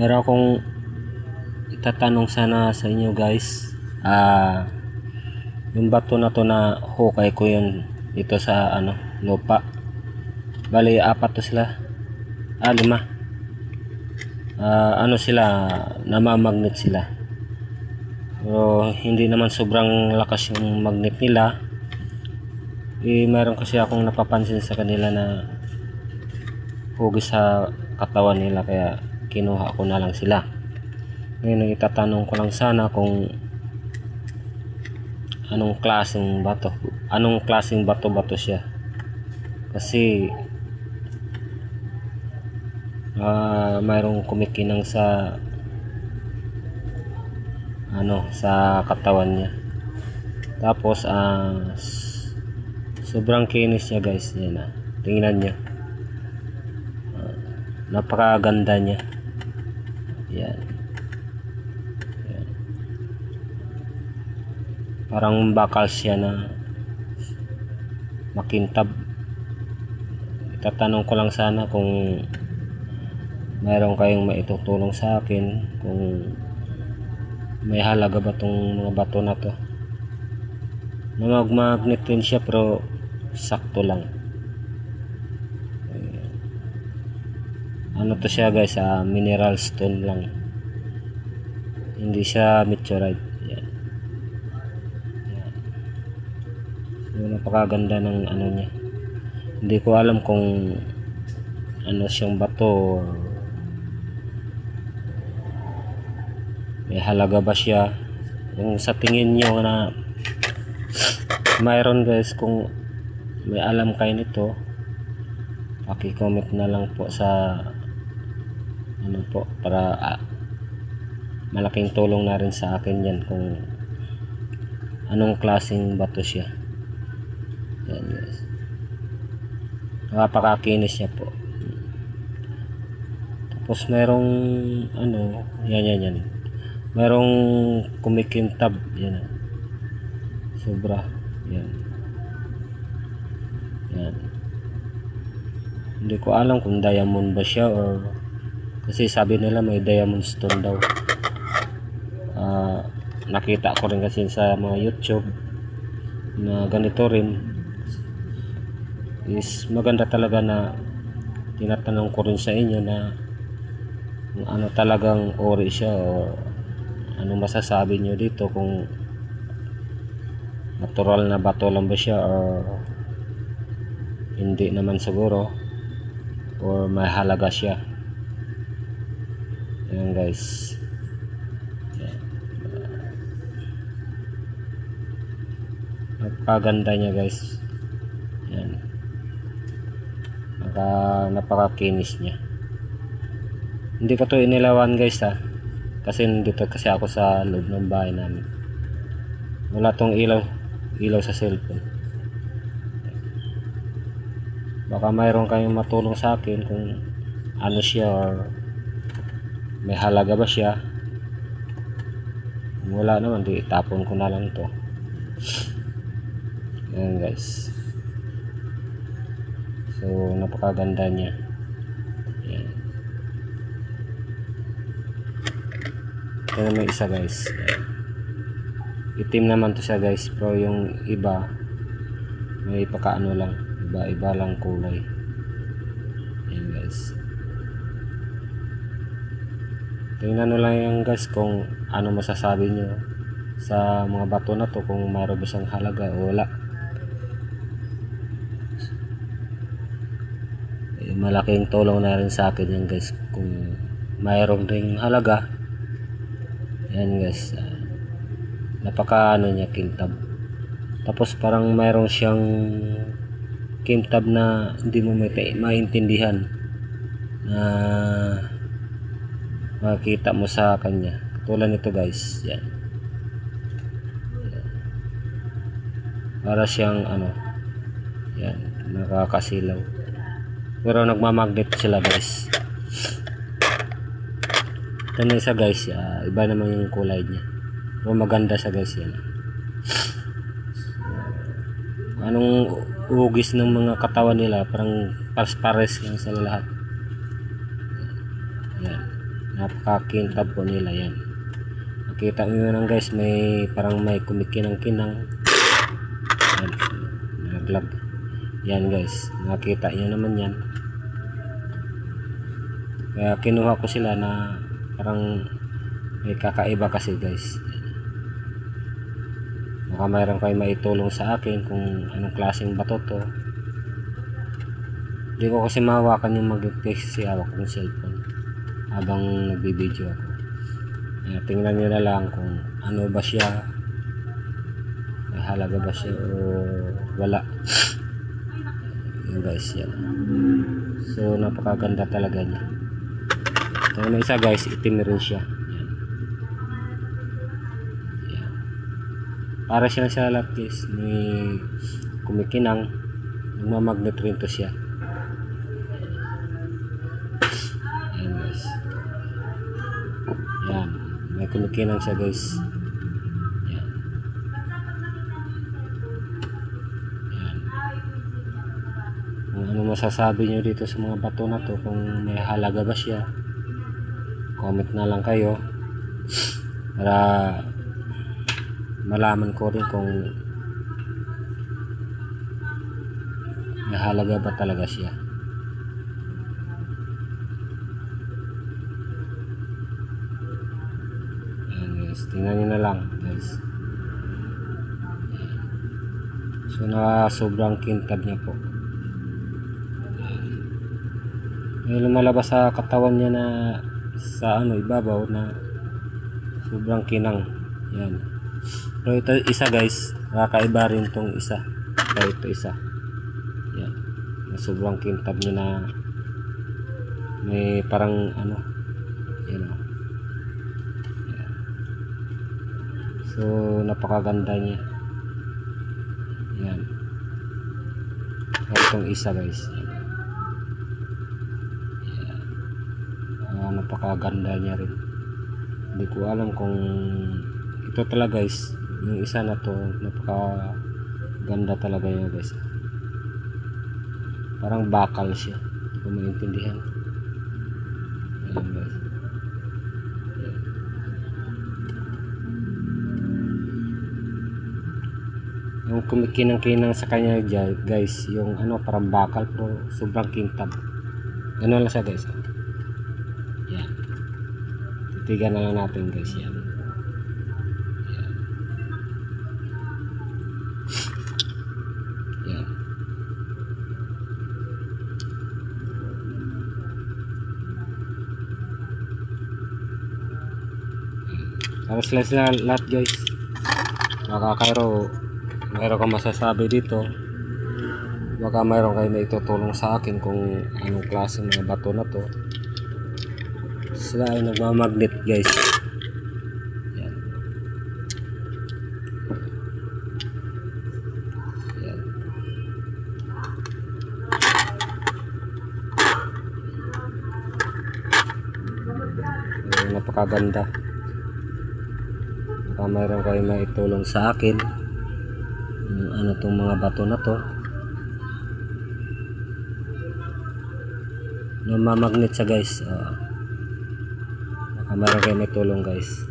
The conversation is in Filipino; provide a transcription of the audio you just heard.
Meron akong itatanong sana sa inyo guys. Yung bato na to na hukay ko yun dito sa lupa. Bali apat to sila. Lima. Sila, namamagnet sila. Pero hindi naman sobrang lakas yung magnet nila. Meron kasi akong napapansin sa kanila na hugis sa katawan nila, kaya kinuha ko na lang sila. Ngayon itatanong ko lang sana kung anong klaseng bato siya, kasi mayroong kumikinang sa sa katawan niya. Tapos sobrang kinis niya guys. Yan tingnan niyo, napakaganda niya. Yan. Parang bakal siya na makintab. Itatanong ko lang sana kung mayroon kayong maitutulong sa akin, kung may halaga ba tong mga bato na to. Magnet din siya pero sakto lang. To siya guys, mineral stone lang, hindi siya meteorite. Yan. So, napakaganda ng niya. Hindi ko alam kung siyang bato, may halaga ba siya. Kung sa tingin nyo na mayroon guys, kung may alam kayo nito, paki-comment na lang po sa para malaking tulong na rin sa akin yan kung anong klaseng bato siya. Yan guys, napakakinis niya po. Tapos merong yan merong kumikintab. Yan sobra. Yan. Hindi ko alam kung diamond ba siya, or kasi sabi nila may diamond stone daw. Nakita ko rin kasi sa mga YouTube na ganito rin. Is maganda talaga, na tinatanong ko rin sa inyo na kung talagang ori siya, o anong masasabi nyo dito, kung natural na bato lang ba siya or hindi naman siguro, or may halaga siya. Ayan guys. Napakaganda niya guys. Yan. Napakakinis niya. Hindi ko to inilawan guys kasi nandito kasi ako sa loob ng bahay namin. Wala tong ilaw sa cellphone. Baka mayroon kayong matulong sa akin kung siya, or may halaga ba siya. Kung wala naman, di itapon ko na lang to. Ayan guys. So napakaganda niya. Ayan. Ito may isa guys. Ayan. Itim naman to siya guys, pero yung iba may lang, iba lang kulay. Ayan guys. Tingnan nyo lang yan guys kung ano masasabi nyo sa mga bato na to, kung mayroon ba siyang halaga o wala. Malaking tulong na rin sa akin yan guys kung mayroon ring halaga. Yan guys, napaka niya, kintab. Tapos parang mayroon siyang kintab na hindi mo maintindihan, na makikita mo sa kanya. Tulad nito guys. Yan. Para siyang yan, nakakasilaw. Pero nagmamagnet sila guys. Ito na isa guys, iba naman yung kulay niya. Pero maganda siya guys. Yan. Anong hugis ng mga katawan nila, parang pares lang sa lahat. Yan. napakakintab po nila yan. Makita nyo lang guys, may parang may kumikinang-kinang. Yan, nalaglag. Yan guys, nakita nyo naman yan. Kaya kinuha ko sila na parang may kakaiba kasi guys. Baka mayroon kayo maitulong sa akin kung anong klaseng bato to. Hindi ko kasi mahawakan yung magnet kasi hawak kong cellphone habang nagbibideo ako. Kaya tingnan nyo na lang kung ano ba siya, may halaga ba siya o wala. Yun guys, yan. So napakaganda talaga niya. Ito na isa guys, itim rin siya. Yan. Yan. Para siya sa lahat guys, may kumikinang, nagmamagnet rin to siya. Yan guys. Yan, may kumikinang siya guys. Yan. Yan. Kung ano masasabi nyo dito sa mga bato na to, kung may halaga ba siya, comment na lang kayo para malaman ko rin kung may halaga ba talaga siya. Ayan guys, tingnan nyo na lang guys. So na sobrang kintab niya po. May lumalabas sa katawan niya na sa ibabaw na sobrang kinang. Yan. Pero ito isa guys, nakakaiba rin tong isa. Ito isa. Yan. Na sobrang kintab niya na may parang yan o. Yan. So napakaganda niya. Yan. Itong isa guys. Yan. Napakaganda niya rin. Hindi ko alam kung ito talaga guys, yung isa na to, napakaganda talaga niya guys. Parang bakal siya, hindi ko maintindihan. Ayan guys. Ayan. Yung kumikinang-kinang sa kanya guys, yung parang bakal pero sobrang kintab. Ganun lang siya guys. Yan. Titigan na lang natin guys yan. Yan. Yan. Tapos sila lahat guys. Makakairo, mayroon kang masasabi dito. Baka mayroon kayo na itutulong sa akin kung anong klase mga bato na to. Sila ay nagmamagnet guys. Yan. Yan. So, napakaganda. Baka mayroon kayo maitulong sa akin ano tong mga bato na to. Namamagnet siya guys. Baka mayroon kayo may tulong guys.